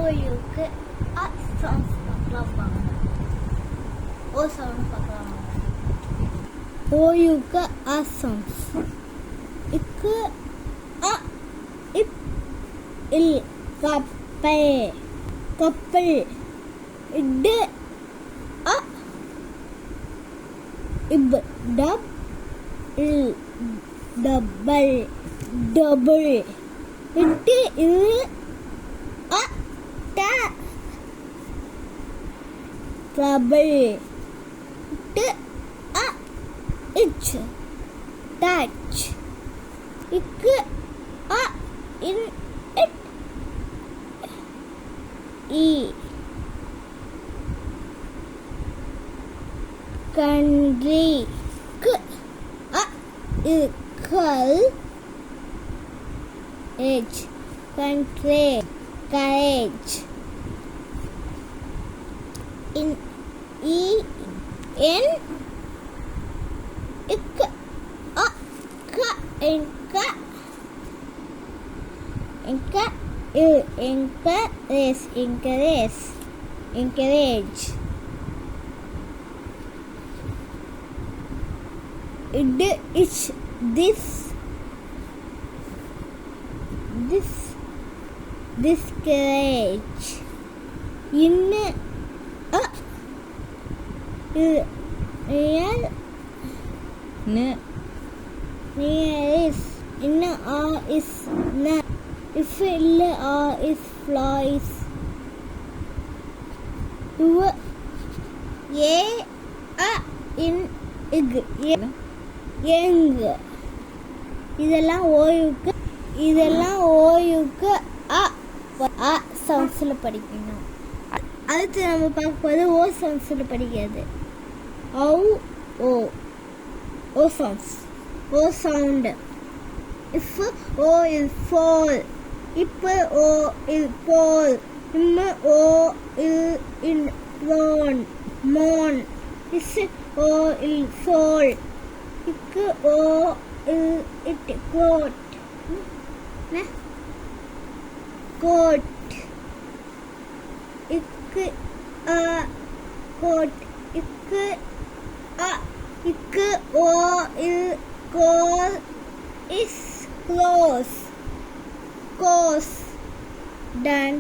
ஓயுக்கு அ sounds பார்க்கலாம் வாங்க. ஓ sound பார்க்கலாம் வாங்க. ஓயுக்கு அ சவுண்ட்ஸ். இக்கு அ இப் இல் கப்பல் கப்பல். இடு அ இப் டப் இல் டபுள் டபுள். இட்டு இல் அ ட trouble. இட்டு அ இச் touch. இக்கு அ இன் இட் இ country. க்கு அ equal edge country courage. In e n ik a ka enka enka encourage encourage encourage. Id is this discourage. In a real is in a is na. If ill a is flies. Do a in ig young. இதெல்லாம் ஓயுக்கு அ சவுண்ட்ஸில் படிக்கணும். அடுத்து நம்ம பார்க்க போது ஓ சவுண்ட்ஸில் படிக்கிறது. O sounds. O sound. இஃப் ஓ இல் fall. இப்போ ஓ இல் fall. இம்மு ஓ இல் இன் mourn. இஸ் ஓ இல் fall. இக்கு ஓ இல் இட் கோட். கோட். இக்கு அ கோட். இக்கு அ இக்கு ஓ இல் கோல் இஸ் close. Course. Done.